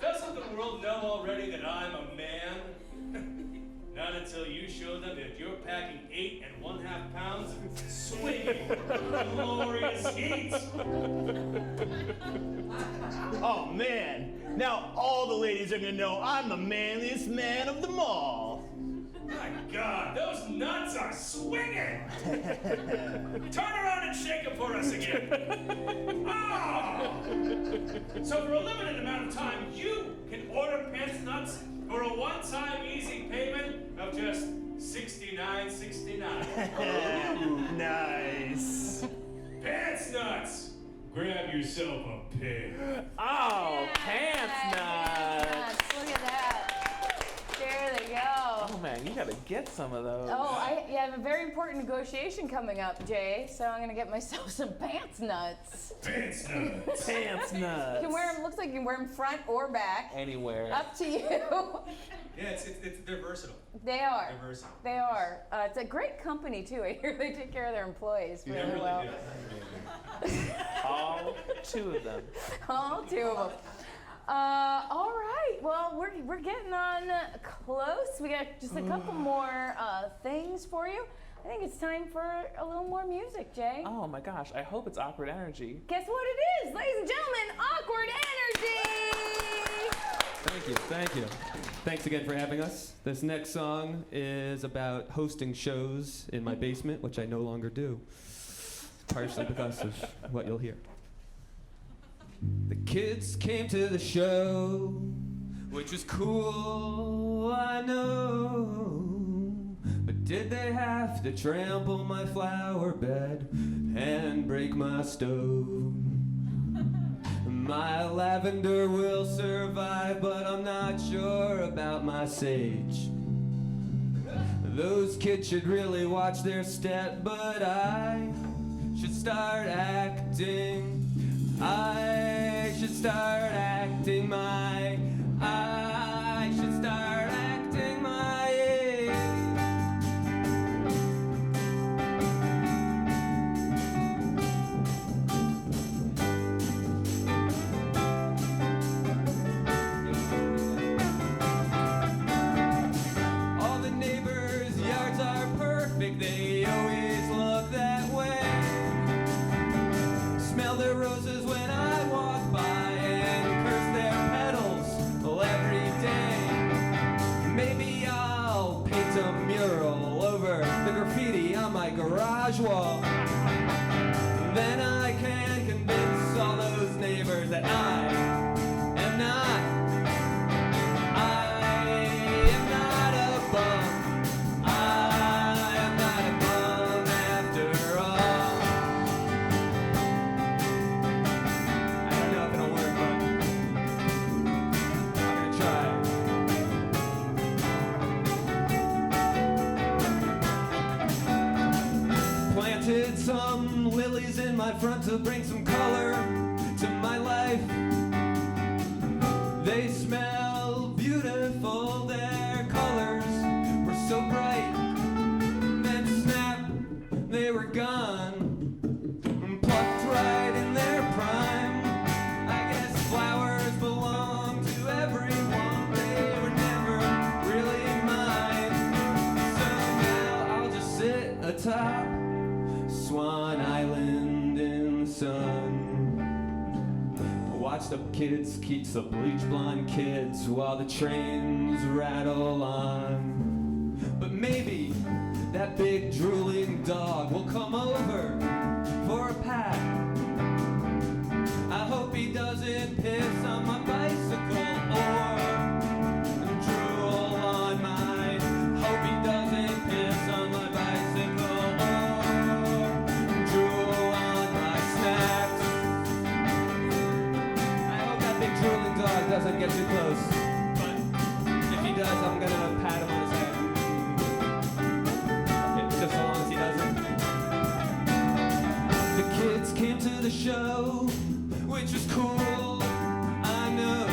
Doesn't the world know already that I'm a man? Not until you show them that you're packing 8 1/2 pounds of swinging, glorious heat. Oh man, now all the ladies are gonna know I'm the manliest man of them all. My God, those nuts are swinging! Turn around and shake them for us again. Oh! So for a limited amount of time, you can order pants nuts for a one-time easy payment of just $69.69. Nice. Pants nuts! Grab yourself a pig. Oh, pants nuts. Yes, look at that. There they go. Oh man, you gotta get some of those. Oh, I have a very important negotiation coming up, Jay. So I'm gonna get myself some pants nuts. Pants nuts. Pants nuts. You can wear them. Looks like you can wear them front or back. Anywhere. Up to you. Yeah, they're versatile. They are. They're versatile. They are. It's a great company too. I hear they take care of their employees really well. All 2 of them. All 2 of them. All right. Well, we're getting on close. We got just a couple more things for you. I think it's time for a little more music, Jay. Oh my gosh, I hope it's Awkward Energy. Guess what it is, ladies and gentlemen? Awkward Energy. Thank you. Thanks again for having us. This next song is about hosting shows in my basement, which I no longer do, partially because of what you'll hear. The kids came to the show, which was cool, I know. But did they have to trample my flower bed and break my stove? My lavender will survive, but I'm not sure about my sage. Those kids should really watch their step, but I should start acting. I should start acting my. I should start acting my age. All the neighbors' yards are perfect, they always look that way. Smell their roses when I walk by and curse their petals every day. Maybe I'll paint a mural over the graffiti on my garage wall. Then I can convince all those neighbors that I am not a bum. I am not a bum after all. I don't know if it'll work, but I'm gonna try. Planted some lilies in my front to bring some color to my life. They smell beautiful, their colors were so bright. Then snap, they were gone, plucked right in their prime. I guess flowers belong to everyone, they were never really mine. So now I'll just sit atop Swan Island in the sun. Watch the kids keep the bleach blonde kids while the trains rattle on. But maybe that big drooling dog will come over for a pat. I hope he doesn't piss on my bicycle or drool on mine. Hope he doesn't piss on my bicycle or drool on my snacks. I hope that big drooling dog doesn't get too close. But if he does, I'm gonna pat him on his head. Just as long as he doesn't. The kids came to the show, which was cool, I know.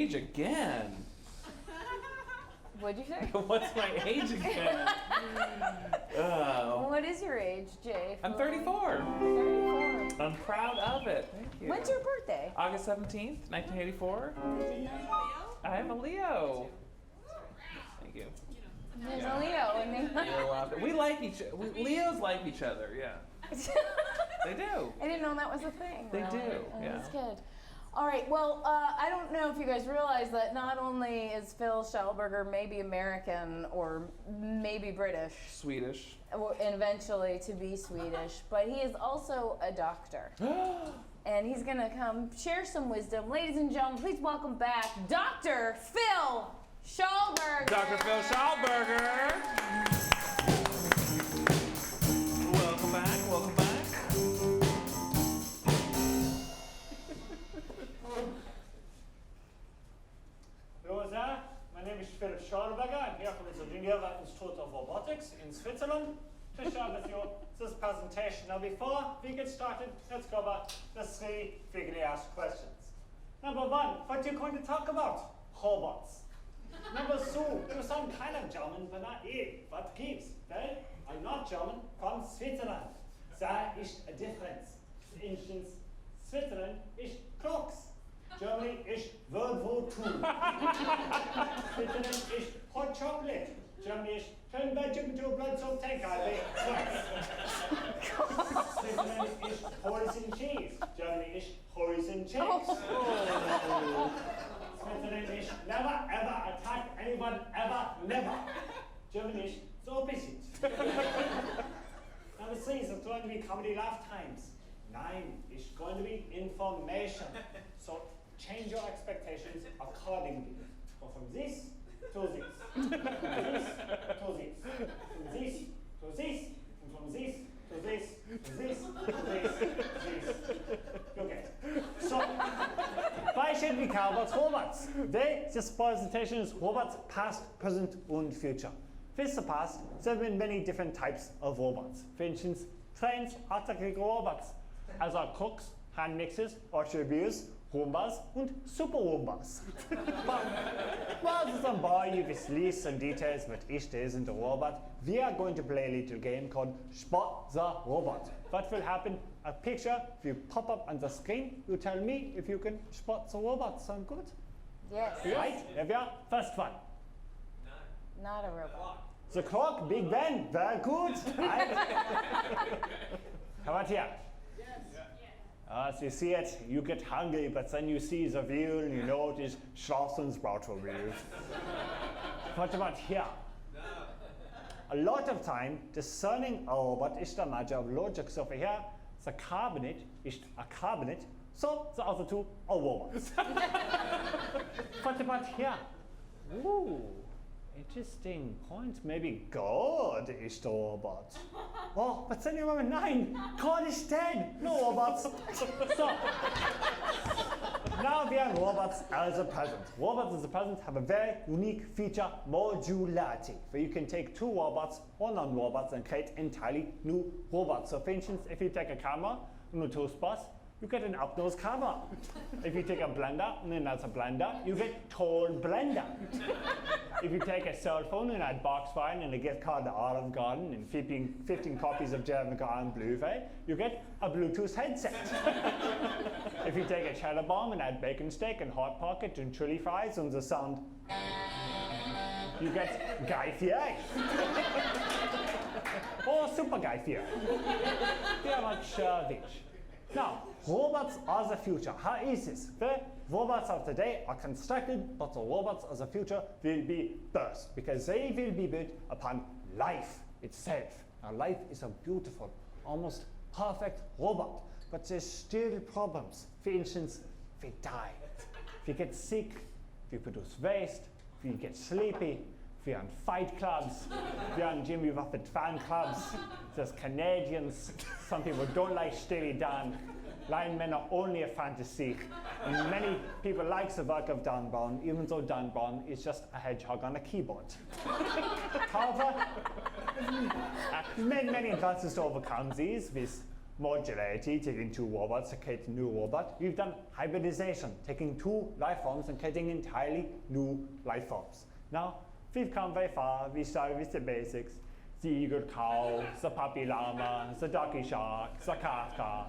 age again? What'd you say? What's my age again? Oh. What is your age, Jay? I'm 34. 34. I'm proud of it. Thank you. When's your birthday? August 17th, 1984. I am a Leo. Thank you. There's a Leo in me. You're welcome. We like each other. Leos like each other, yeah. They do. I didn't know that was a thing. They really. do, Oh, yeah. That's good. All right, well, I don't know if you guys realize that not only is Phil Schallberger maybe American or maybe British, Swedish. and eventually to be Swedish, but he is also a doctor. And he's gonna come share some wisdom. Ladies and gentlemen, please welcome back Dr. Phil Schallberger. Dr. Phil Schallberger. Welcome back, welcome back. Hello there, my name is Philip Schallberger. I'm here from the Geneva Institute of Robotics in Switzerland to share with you this presentation. Now before we get started, let's cover the 3 frequently asked questions. Number 1, what are you going to talk about? Robots. Number 2, you sound kind of German, but not really. What gives? Well, I'm not German, from Switzerland. There is a difference. For instance, Switzerland is clocks. Germany is World War II. Switzerland is hot chocolate. Germany is turn Belgium into a blood soap tank. Switzerland is hoisin cheese. Germany is hoisin cheese. Switzerland is never ever attack anyone ever never. Germany is the opposite. Number 3 is going to be comedy lifetimes. 9 is going to be information. So change your expectations accordingly. Go from this to this. From this to this. From this to this. And from this to this. To this to this. This. Okay. So why should we care about robots? This presentation is robots past, present, and future. With the past, there have been many different types of robots. For instance, trains, automatic robots, as are cooks, hand mixers, automobiles, Roombas und Super Roombas. But rather than bore you with lists and details what each is in the robot, we are going to play a little game called Spot the Robot. What will happen? A picture will pop up on the screen. You tell me if you can spot the robot. Sound good? Yes. Right, here we are. First one. Not a robot. The clock, Big Ben. Very good. Right? How about here? As you see it, you get hungry, but then you see the wheel and you know it is Schlossens wheel. What about here? A lot of time, discerning a robot is the matter of logic. So for here, the cabinet is a cabinet, so the other two are robots. What about here? Ooh, interesting point. Maybe God is the robot. Oh, but then you remember 9. God is dead. No robots. So, now we are robots as a present. Robots as a present have a very unique feature, modularity, where you can take 2 robots or non-robots and create entirely new robots. So for instance, if you take a camera and a toothbrush, you get an up-nose camera. If you take a blender and another blender, you get tall blender. If you take a cell phone and add box wine and a gift card to Olive Garden and 15 copies of German and Blu-ray, you get a Bluetooth headset. If you take a cheddar bomb and add bacon steak and hot pocket and chili fries and the sound, you get Guy Fieri. Or Super Guy Fieri. Very much rich. Now, robots are the future. How is this? The robots of today are constructed, but the robots of the future will be birthed because they will be built upon life itself. Now, life is a beautiful, almost perfect robot, but there's still problems. For instance, we die. If you get sick, if you produce waste, if you get sleepy, if you're in fight clubs, if you're in Jimmy Buffett fan clubs, there's Canadians, some people don't like Steely Dan. Lion Men are only a fantasy. And many people like the work of Dan Brown, even though Dan Brown is just a hedgehog on a keyboard. However, many advances to overcome these with modularity, taking two robots to create a new robot. We've done hybridization, taking two life forms and creating entirely new life forms. Now, we've come very far. We started with the basics. The eagle cow, the puppy llama, the ducky shark, the cat.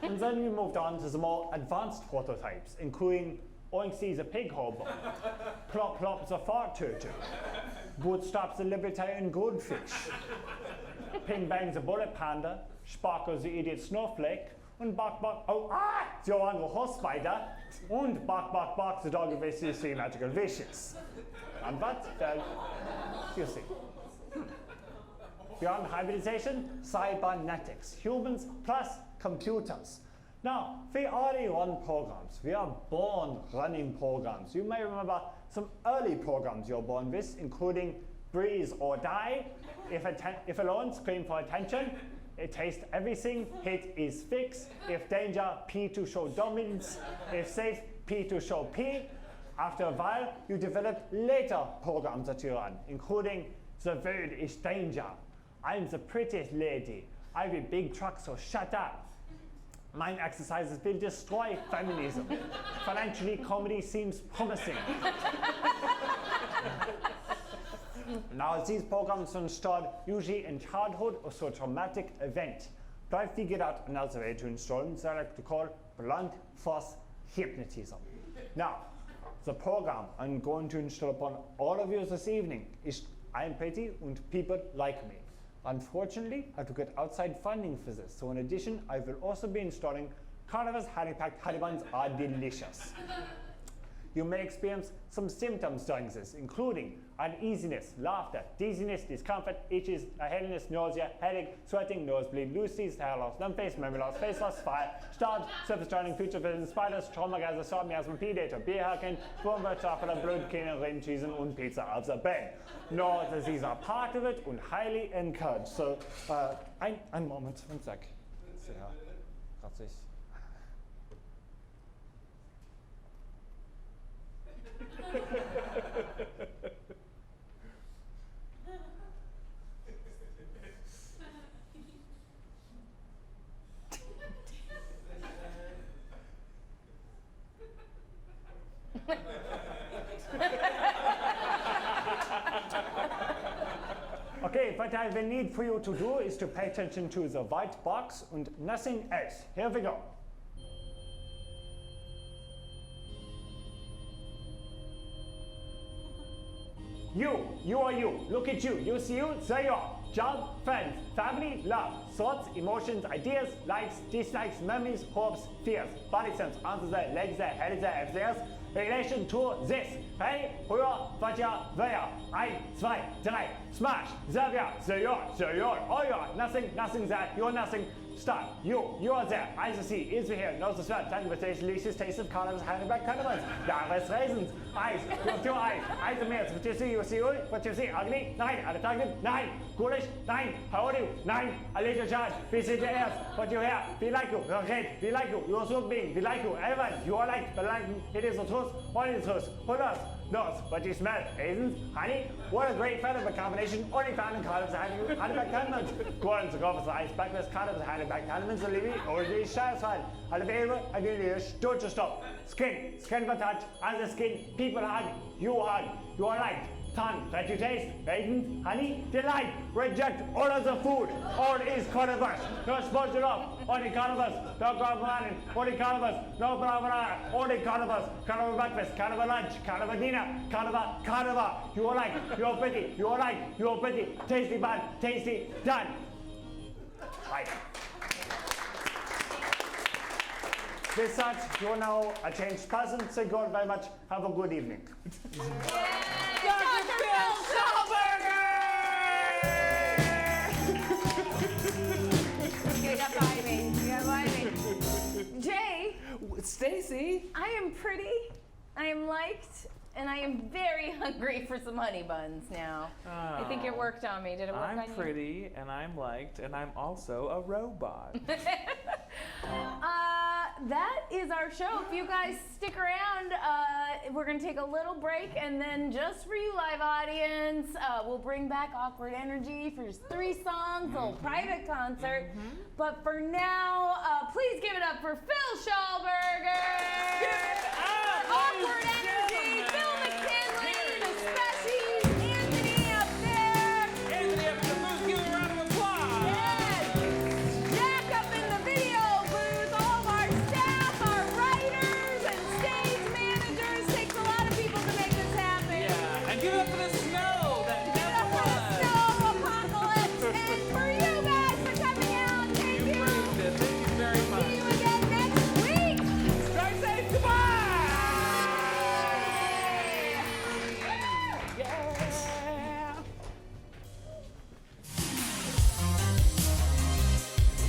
And then we moved on to the more advanced prototypes, including Oinksy the pig hobo, Plop Plop the fart turtle, Bootstrap the libertarian goldfish, Ping Bang the bullet panda, Sparkle the idiot snowflake, und Bak Bak, the orango horse spider, und Bak Bak Bak the dog with his three magical wishes. And that, well, you see. Beyond hybridization, cybernetics, humans plus computers. Now, we already run programs. We are born running programs. You may remember some early programs you're born with, including Breeze or Die. If alone, scream for attention. It tastes everything. Hit is fix. If danger, P to show dominance. If safe, P to show P. After a while, you develop later programs that you run, including The world is danger. I'm the prettiest lady. I will big truck, so shut up. Mind exercises will destroy feminism. Financially, comedy seems promising. Now, these programs are installed usually in childhood or through a traumatic event. But I figured out another way to install them that I like to call blunt force hypnotism. Now, the program I'm going to install upon all of you this evening is I'm pretty and people like me. Unfortunately, I have to get outside funding for this, so in addition, I will also be installing Carnival's honey-packed honey buns are delicious. You may experience some symptoms during this, including uneasiness, laughter, dizziness, discomfort, itches, lightheadedness, nausea, headache, sweating, nosebleed, loosies, hair loss, numb face, memory loss, face loss, fire, start, surface joining, future vision, spiders, trauma gas, assault, miasm, predator, Bierhaken, Wurmwurst, chocolate, blood, Kinder, Rind, cheese, and pizza of the bed. Know that these are part of it and highly encouraged. So, ein Moment, one sec. Sehr, grazie. Okay, what I will need for you to do is to pay attention to the white box and nothing else. Here we go. You are you. Look at you. You see you, there you are. Job, friends, family, love, thoughts, emotions, ideas, likes, dislikes, memories, hopes, fears, body sense, arms there, legs there, head there, everything else. Relation to this. Hey, früher, vorher, wer, ein, zwei, drei, smash, there we are, there you are, there you are, all you are, nothing, nothing that, you're nothing. Start. You are there. Eyes to see, ears to hear, nose to smell, tongue to taste, delicious taste of carnival's handback condiments. Darvest raisins. Eyes. You have two eyes. Eyes and ears. What you see, what you see, ugly? Nine. Unattractive? Nine. Ghoulish? Nine. How old are you? Nine. A little child. Visit your ears. What you hear? We like you. You're great. We like you. You're so big. We like you. Everyone. You are liked. But like it is the truth. Only the truth. Who knows? Knows. What you smell? Raisins? Honey? What a great flavor combination. Only found in carnival's handback condiments. Go on to go for the ice breakfast. Carnival's handback condiments. Already satisfied. Available, don't just stop. Skin for touch, under skin, people hug, you are liked. Tongue, that you taste, raisins, honey, delight. Reject all of the food. All is carnivores. No supposed to love. Only carnivores. No carnivores. Only carnivores. No carnivores. Only carnivores. Carnival breakfast, carnival lunch, carnival dinner, carnival. You are like, you are pretty, you are like, you are pretty. Tasty bun, tasty, done. Right. With that, you are now a changed person. Thank you all very much. Have a good evening. Dr. Phil Schallberger! You got by me. Jay. Stacey. I am pretty, I am liked, and I am very hungry for some honey buns now. I think it worked on me. Did it work on you? I'm pretty, and I'm liked, and I'm also a robot. that is our show. If you guys stick around, we're going to take a little break, and then just for you, live audience, we'll bring back Awkward Energy for just 3 songs, a little private concert. But for now, please give it up for Phil Schallberger. Give it up! Awkward